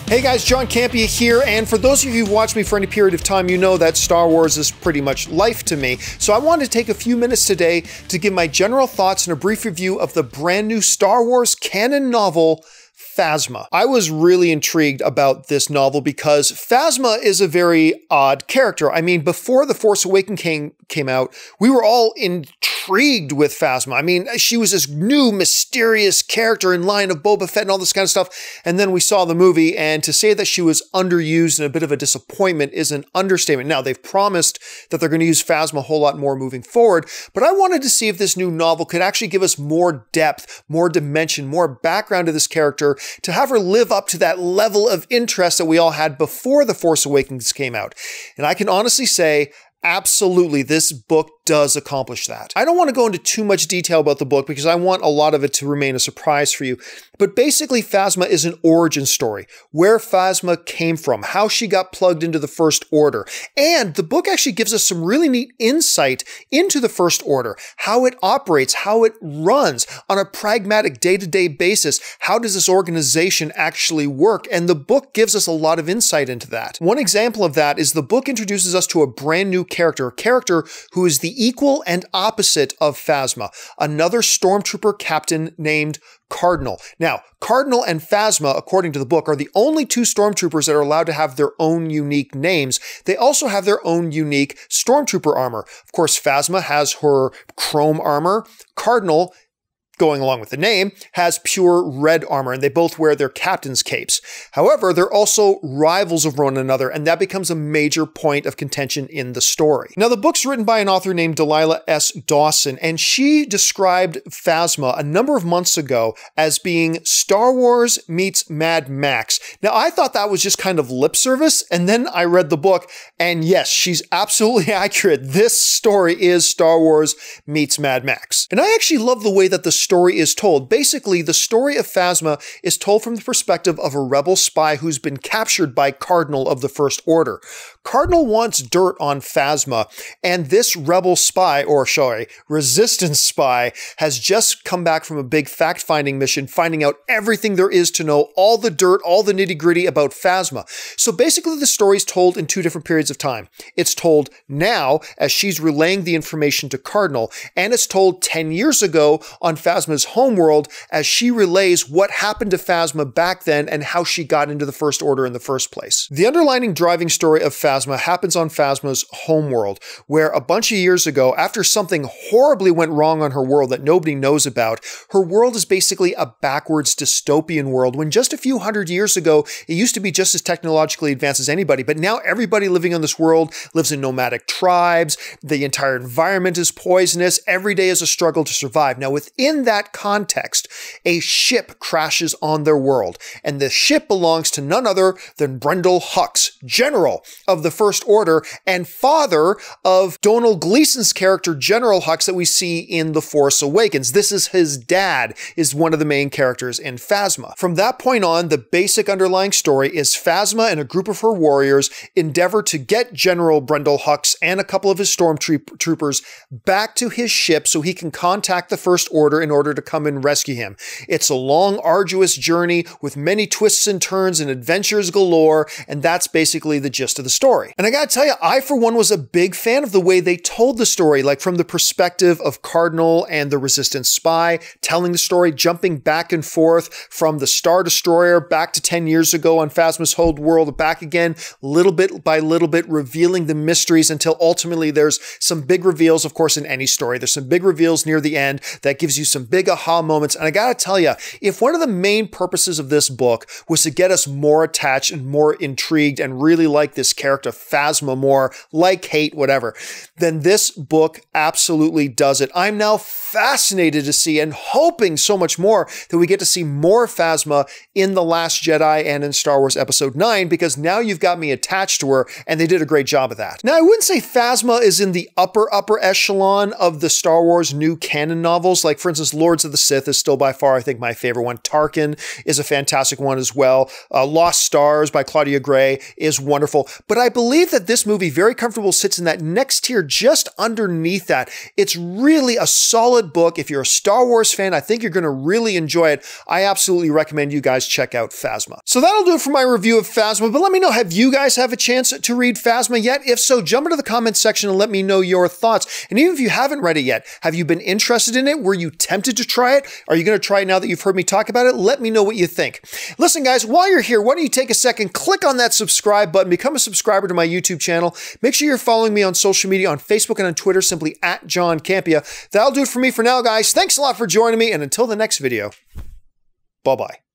Hey guys, John Campea here, and for those of you who've watched me for any period of time, you know that Star Wars is pretty much life to me. So I wanted to take a few minutes today to give my general thoughts and a brief review of the brand new Star Wars canon novel, Phasma. I was really intrigued about this novel because Phasma is a very odd character. I mean, before The Force Awakens came out, we were all intrigued with Phasma. I mean, she was this new mysterious character in line of Boba Fett and all this kind of stuff. And then we saw the movie, and to say that she was underused and a bit of a disappointment is an understatement. Now, they've promised that they're going to use Phasma a whole lot more moving forward, but I wanted to see if this new novel could actually give us more depth, more dimension, more background to this character, to have her live up to that level of interest that we all had before The Force Awakens came out. And I can honestly say, absolutely, this book does accomplish that. I don't want to go into too much detail about the book because I want a lot of it to remain a surprise for you. But basically, Phasma is an origin story, where Phasma came from, how she got plugged into the First Order. And the book actually gives us some really neat insight into the First Order, how it operates, how it runs on a pragmatic day-to-day basis. How does this organization actually work? And the book gives us a lot of insight into that. One example of that is the book introduces us to a brand new character, a character who is the equal and opposite of Phasma, another Stormtrooper captain named Cardinal. Now, Cardinal and Phasma, according to the book, are the only two Stormtroopers that are allowed to have their own unique names. They also have their own unique Stormtrooper armor. Of course, Phasma has her chrome armor. Cardinal, going along with the name, has pure red armor, and they both wear their captain's capes. However, they're also rivals of one another, and that becomes a major point of contention in the story. Now, the book's written by an author named Delilah S. Dawson, and she described Phasma a number of months ago as being Star Wars meets Mad Max. Now, I thought that was just kind of lip service, and then I read the book, and yes, she's absolutely accurate. This story is Star Wars meets Mad Max. And I actually love the way that the story is told. Basically, the story of Phasma is told from the perspective of a rebel spy who's been captured by Cardinal of the First Order. Cardinal wants dirt on Phasma, and this rebel spy, or sorry, resistance spy, has just come back from a big fact-finding mission, finding out everything there is to know, all the dirt, all the nitty-gritty about Phasma. So basically, the story is told in two different periods of time. It's told now, as she's relaying the information to Cardinal, and it's told 10 years ago on Phasma's homeworld as she relays what happened to Phasma back then and how she got into the First Order in the first place. The underlining driving story of Phasma happens on Phasma's homeworld, where a bunch of years ago, after something horribly went wrong on her world that nobody knows about, her world is basically a backwards dystopian world, when just a few hundred years ago, it used to be just as technologically advanced as anybody, but now everybody living on this world lives in nomadic tribes, the entire environment is poisonous, every day is a struggle to survive. Now, within that context, a ship crashes on their world, and the ship belongs to none other than Brendol Hux, General of the First Order and father of Donald Gleason's character, General Hux, that we see in The Force Awakens. This is his dad, is one of the main characters in Phasma. From that point on, the basic underlying story is Phasma and a group of her warriors endeavor to get General Brendol Hux and a couple of his stormtroopers back to his ship so he can contact the First Order in order to come and rescue him. It's a long, arduous journey with many twists and turns and adventures galore, and that's basically the gist of the story. And I gotta tell you, I for one was a big fan of the way they told the story, like from the perspective of Cardinal and the Resistance spy, telling the story, jumping back and forth from the Star Destroyer back to 10 years ago on Phasma's whole world, back again, little bit by little bit, revealing the mysteries until ultimately there's some big reveals, of course, in any story. There's some big reveals near the end that gives you some big aha moments. And I gotta tell you, if one of the main purposes of this book was to get us more attached and more intrigued and really like this character Phasma more, like, hate, whatever, then this book absolutely does it. I'm now fascinated to see and hoping so much more that we get to see more Phasma in The Last Jedi and in Star Wars Episode 9, because now you've got me attached to her, and they did a great job of that. Now, I wouldn't say Phasma is in the upper echelon of the Star Wars new canon novels. Like, for instance, versus Lords of the Sith is still by far, I think, my favorite one. Tarkin is a fantastic one as well. Lost Stars by Claudia Gray is wonderful. But I believe that this movie very comfortable sits in that next tier just underneath that. It's really a solid book. If you're a Star Wars fan, I think you're going to really enjoy it. I absolutely recommend you guys check out Phasma. So that'll do it for my review of Phasma, but let me know, have you guys have a chance to read Phasma yet? If so, jump into the comments section and let me know your thoughts. And even if you haven't read it yet, have you been interested in it? Were you tempted to try it? Are you going to try it now that you've heard me talk about it? Let me know what you think. Listen, guys, while you're here, why don't you take a second, click on that subscribe button, become a subscriber to my YouTube channel. Make sure you're following me on social media, on Facebook and on Twitter, simply at John Campea. That'll do it for me for now, guys. Thanks a lot for joining me, and until the next video, bye-bye.